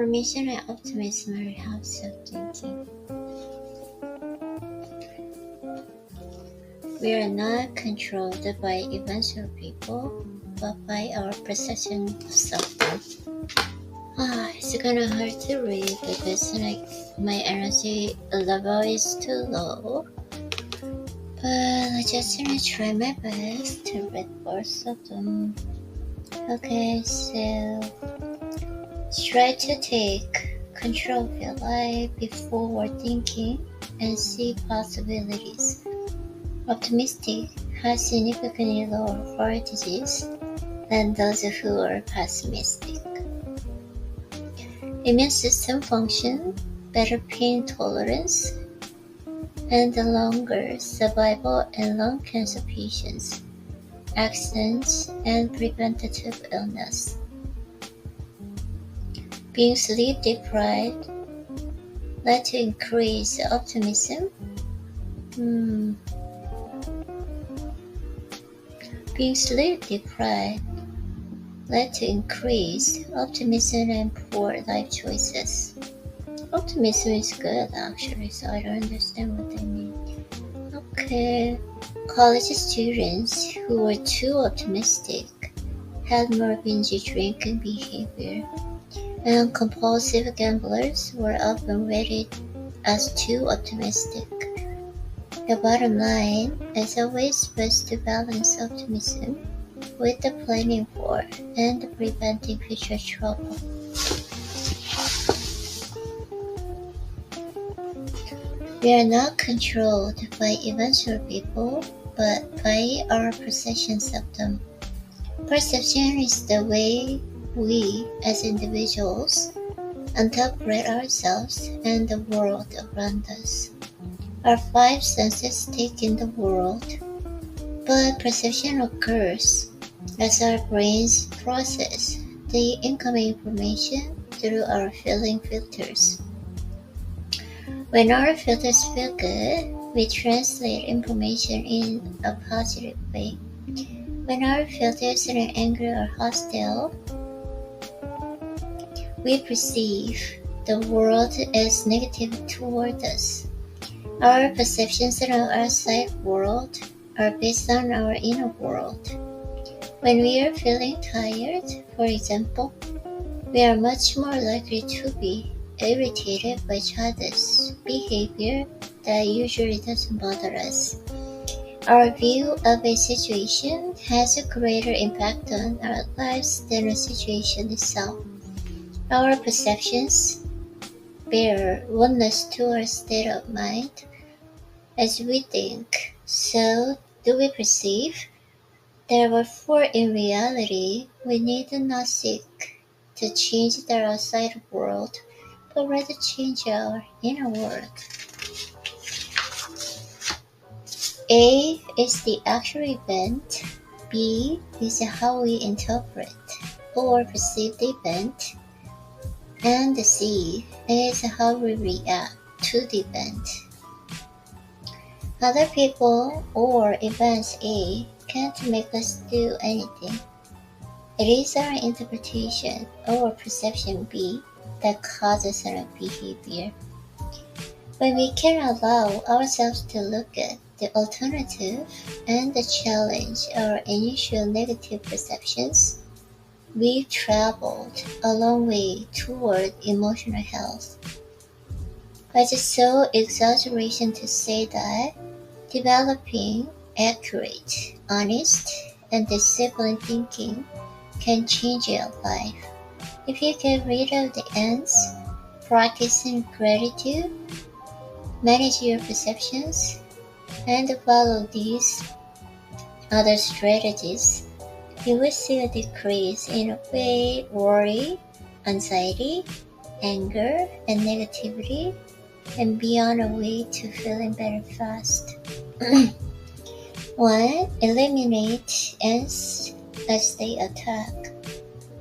Information and optimism are habits of thinking. We are not controlled by events or people, but by our perception of something. It's kinda hard to read because my energy level is too low. But I just gonna try my best to read parts of them. Okay, so try to take control of your life before thinking and see possibilities. Optimistic has significantly lower heart disease than those who are pessimistic. Immune system function, better pain tolerance, and longer survival in lung cancer patients, accidents, and preventative illness. Being sleep deprived led to increased optimism. Being sleep deprived led to increased optimism and poor life choices. Optimism is good actually, so I don't understand what they mean. Okay, college students who were too optimistic had more binge drinking behavior, and compulsive gamblers were often rated as too optimistic. The bottom line is always supposed to balance optimism with the planning for and preventing future trouble. We are not controlled by events or people, but by our perceptions of them. Perception is the way we, as individuals, interpret ourselves and the world around us. Our five senses take in the world, but perception occurs as our brains process the incoming information through our feeling filters. When our filters feel good, we translate information in a positive way. When our filters are angry or hostile, we perceive the world as negative toward us. Our perceptions of our outside world are based on our inner world. When we are feeling tired, for example, we are much more likely to be irritated by childish behavior that usually doesn't bother us. Our view of a situation has a greater impact on our lives than a situation itself. Our perceptions bear witness to our state of mind. As we think, so do we perceive. Therefore, in reality, we need not seek to change the outside world, but rather change our inner world. A is the actual event, B is how we interpret or perceive the event, and C is how we react to the event. Other people or events A can't make us do anything. It is our interpretation or perception B that causes our behavior. When we can allow ourselves to look at the alternative and challenge our initial negative perceptions, we've traveled a long way toward emotional health. It's so exaggeration to say that developing accurate, honest, and disciplined thinking can change your life. If you get rid of the ends, practicing gratitude, manage your perceptions, and follow these other strategies, you will see a decrease in worry, anxiety, anger, and negativity, and be on a way to feeling better fast. 1. Eliminate ants as they attack.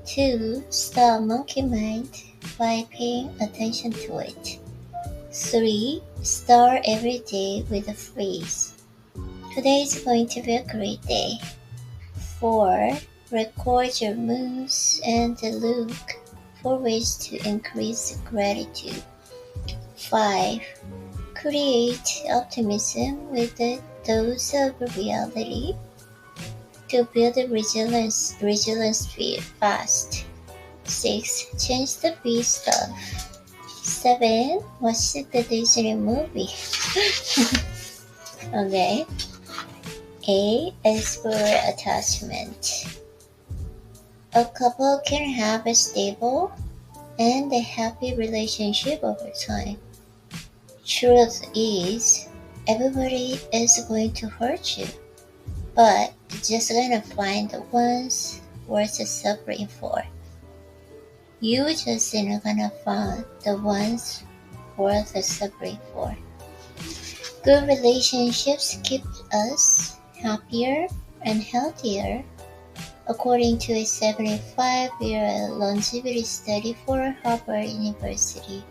2. Stop monkey mind by paying attention to it. 3. Start every day with a phrase. Today is going to be a great day. 4. Record your moves and look for ways to increase gratitude. 5. Create optimism with the dose of reality to build resilience fast. 6. Change the B stuff. 7. Watch the Disney movie. Okay. 8. Explore attachment. A couple can have a stable and a happy relationship over time. Truth is, everybody is going to hurt you, but you're just gonna find the ones worth suffering for. You just not gonna find the ones worth suffering for. Good relationships keep us happier and healthier, according to a 75-year longevity study for Harvard University.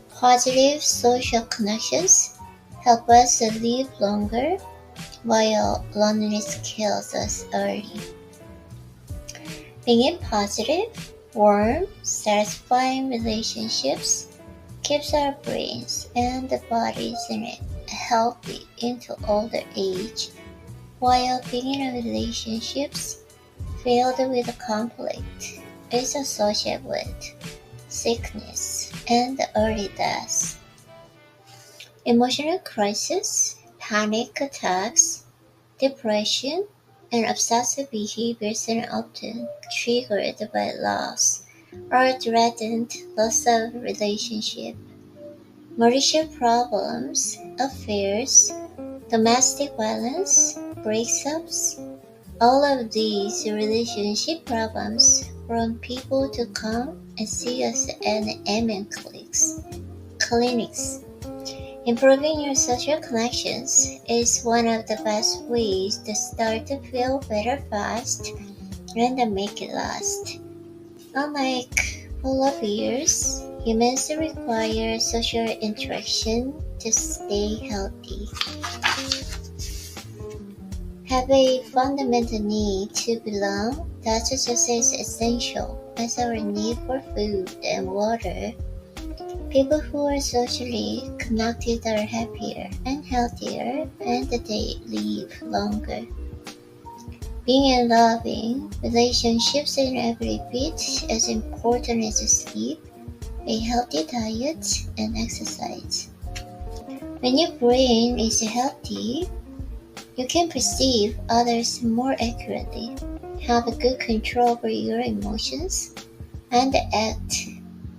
Positive social connections help us live longer, while loneliness kills us early. Being in positive, warm, satisfying relationships keeps our brains and the bodies in it healthy into older age, while being in relationships filled with conflict is associated with sickness and early death. Emotional crisis, panic attacks, depression, and obsessive behaviors are often triggered by loss or threatened loss of relationship. Marital problems, affairs, domestic violence, breakups, all of these relationship problems prompt people to come and see us at MN clinics. Improving your social connections is one of the best ways to start to feel better fast and to make it last. Unlike pull-up years, humans require social interaction to stay healthy. Have a fundamental need to belong that's just as essential as our need for food and water. People who are socially connected are happier and healthier, and they live longer. Being in loving relationships is every bit as important as sleep, a healthy diet, and exercise. When your brain is healthy, you can perceive others more accurately, have a good control over your emotions, and act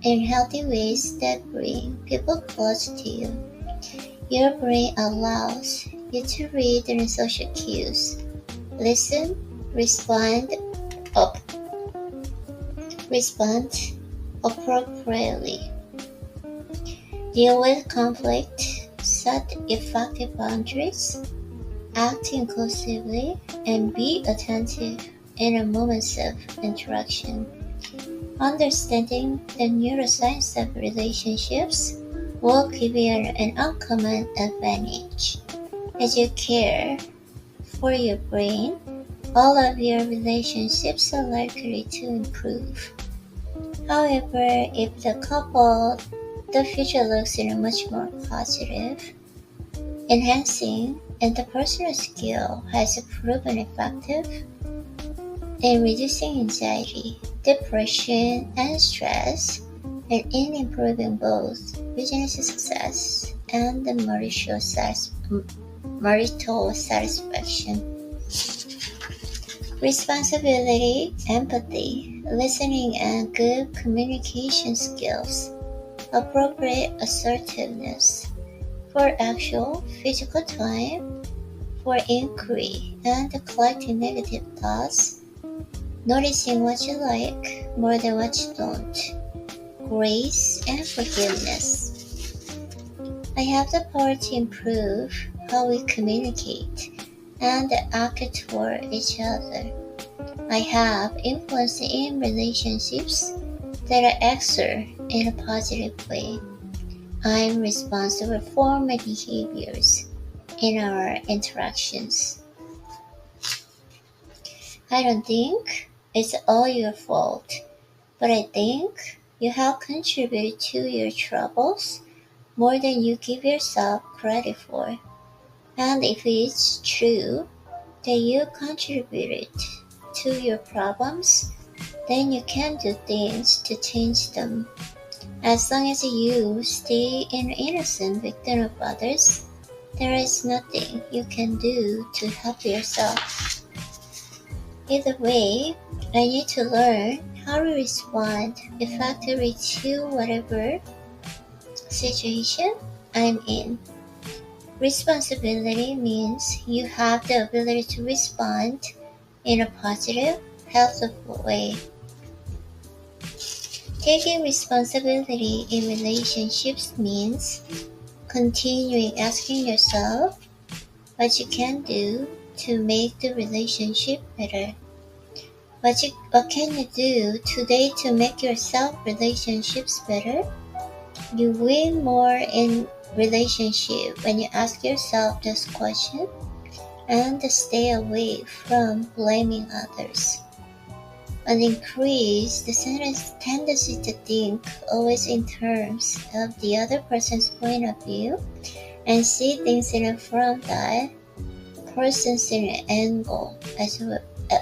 in healthy ways that bring people close to you. Your brain allows you to read the social cues, listen, respond appropriately, deal with conflict, set effective boundaries, act inclusively, and be attentive in a moments of interaction. Understanding the neuroscience of relationships will give you an uncommon advantage. As you care for your brain, all of your relationships are likely to improve. However, if the future looks much more positive, enhancing interpersonal skill has proven effective in reducing anxiety, depression, and stress, and in improving both business success and the marital satisfaction. Responsibility, empathy, listening, and good communication skills, appropriate assertiveness for actual physical time, for inquiry and collecting negative thoughts, noticing what you like more than what you don't, grace and forgiveness. I have the power to improve how we communicate and act toward each other. I have influence in relationships that I exert in a positive way. I'm responsible for my behaviors in our interactions. I don't think it's all your fault. but I think you have contributed to your troubles more than you give yourself credit for. And if it's true that you contributed to your problems, then you can do things to change them. As long as you stay an innocent victim of others, there is nothing you can do to help yourself. Either way, I need to learn how to respond effectively to whatever situation I'm in. Responsibility means you have the ability to respond in a positive, helpful way. Taking responsibility in relationships means continuing asking yourself what you can do to make the relationship better. What can you do today to make yourself relationships better? You win more in relationship when you ask yourself this question and stay away from blaming others. And increase the tendency to think always in terms of the other person's point of view and see things from that person's angle as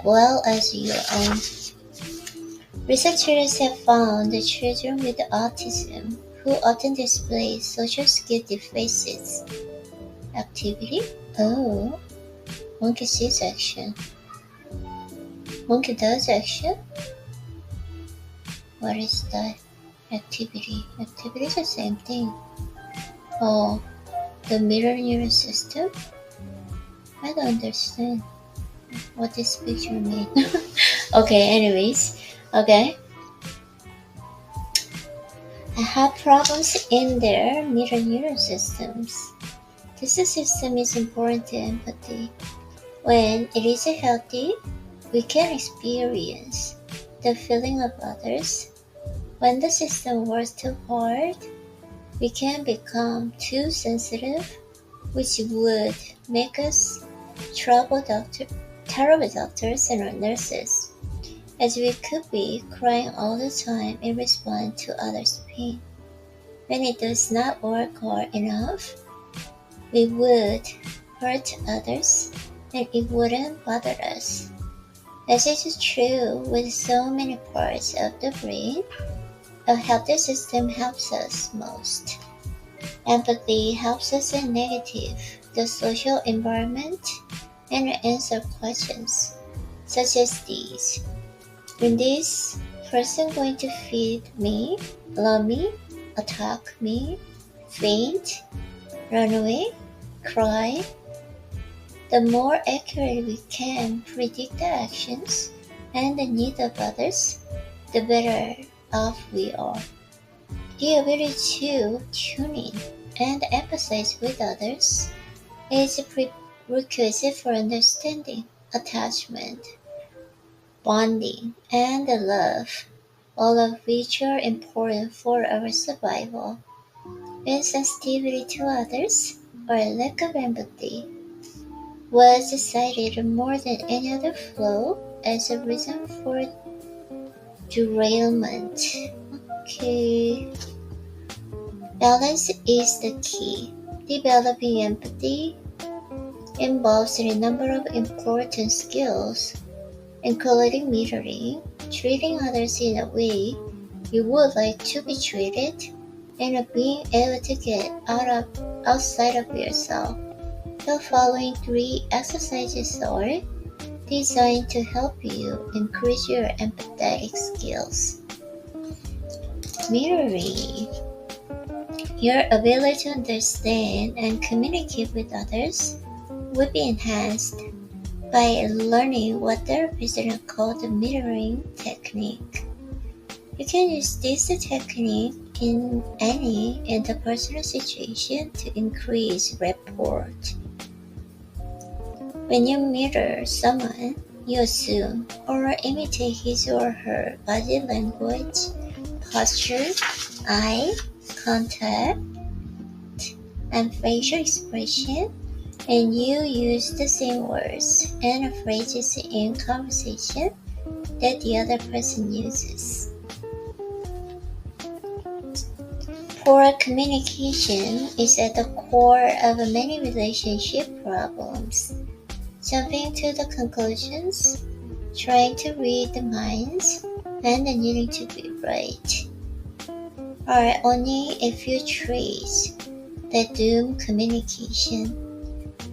well as your own. Researchers have found that children with autism who often display social skill deficits. Activity? Oh, monkey sees action. Monkey does action? What is that? Activity. Activity is the same thing. Oh, the mirror neuron system? I don't understand what this picture means. Okay, anyways. Okay. I have problems in their mirror neuron systems. This system is important to empathy. When it is healthy, we can experience the feeling of others. When the system works too hard, we can become too sensitive, which would make us terrible doctors and nurses, as we could be crying all the time in response to others' pain. When it does not work hard enough, we would hurt others and it wouldn't bother us. As is true with so many parts of the brain, a healthy system helps us most. Empathy helps us in negative, the social environment, and answer questions such as these. Is this person going to feed me, love me, attack me, faint, run away, cry? The more accurately we can predict the actions and the needs of others, the better off we are. The ability to tune in and empathize with others is a prerequisite for understanding, attachment, bonding, and love, all of which are important for our survival. Insensitivity to others, or lack of empathy, was cited more than any other flaw as a reason for derailment. Okay. Balance is the key. Developing empathy involves a number of important skills, including mirroring, treating others in a way you would like to be treated, and being able to get outside of yourself. The following 3 exercises are designed to help you increase your empathetic skills. Mirroring. Your ability to understand and communicate with others will be enhanced by learning what therapists call the mirroring technique. You can use this technique in any interpersonal situation to increase rapport. When you mirror someone, you assume or imitate his or her body language, posture, eye contact, and facial expression, and you use the same words and phrases in conversation that the other person uses. Poor communication is at the core of many relationship problems. Jumping to the conclusions, trying to read the minds, and needing to be right are only a few traits that doom communication.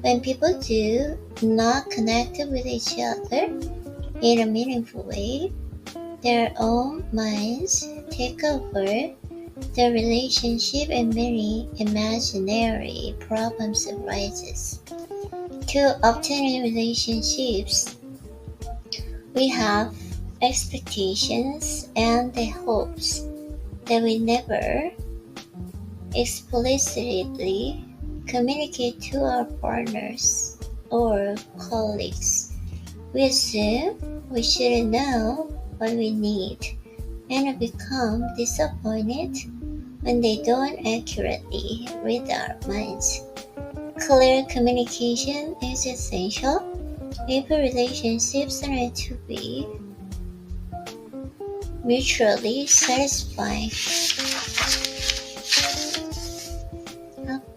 When people do not connect with each other in a meaningful way, their own minds take over the relationship and many imaginary problems arises. To obtain relationships, we have expectations and the hopes that we never explicitly communicate to our partners or colleagues. We assume we should know what we need and become disappointed when they don't accurately read our minds. Clear communication is essential if relationships are to be mutually satisfying.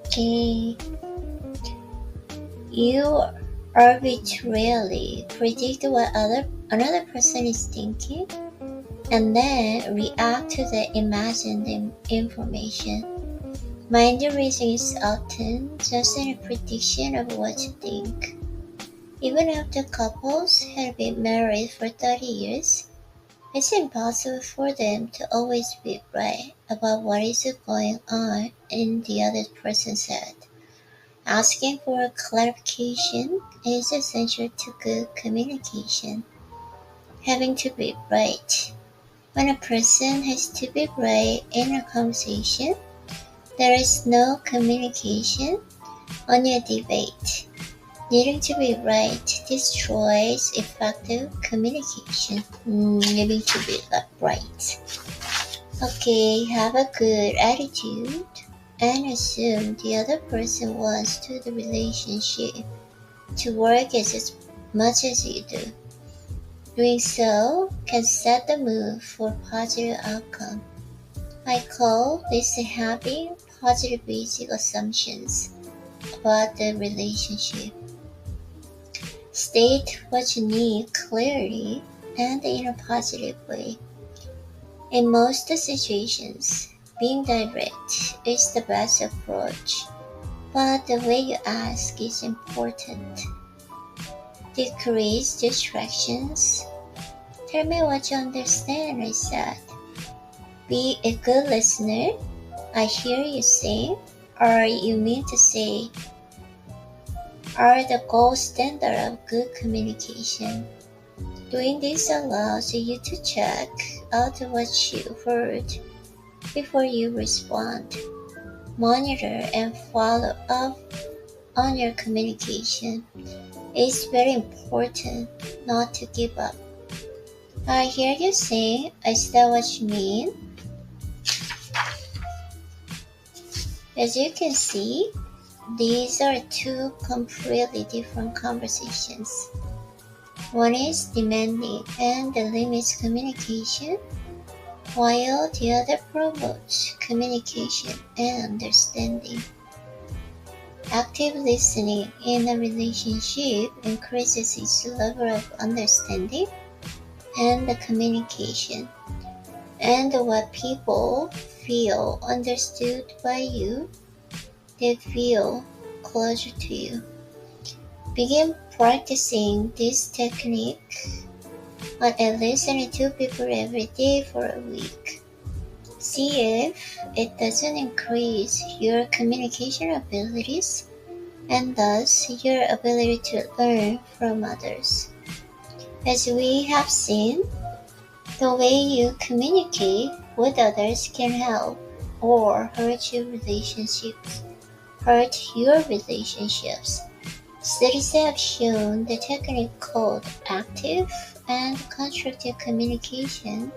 Okay. You arbitrarily predict what another person is thinking and then react to the imagined information. Mind reading is often just a prediction of what to think. Even after couples have been married for 30 years, it's impossible for them to always be right about what is going on in the other person's head. Asking for clarification is essential to good communication. Having to be right. When a person has to be right in a conversation, there is no communication, only a debate. Needing to be right destroys effective communication. Needing to be right. Okay, have a good attitude and assume the other person wants to the relationship to work as much as you do. Doing so can set the mood for positive outcome. I call this having positive basic assumptions about the relationship. State what you need clearly and in a positive way. In most situations, being direct is the best approach, but the way you ask is important. Decrease distractions. Tell me what you understand, I said. Be a good listener. I hear you say, or you mean to say, are the gold standard of good communication. Doing this allows you to check out what you heard before you respond. Monitor and follow up on your communication. It's very important not to give up. I hear you saying, is that what you mean? As you can see, these are two completely different conversations. One is demanding and limits communication, while the other promotes communication and understanding. Active listening in a relationship increases its level of understanding and the communication, and what people feel understood by you, they feel closer to you. Begin practicing this technique on at least 2 people every day for a week. See if it doesn't increase your communication abilities and thus your ability to learn from others. As we have seen, the way you communicate with others can help or hurt your relationships. Studies have shown the technique called active and constructive communication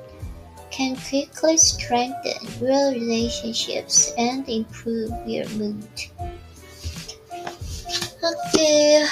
can quickly strengthen real relationships and improve your mood. Okay.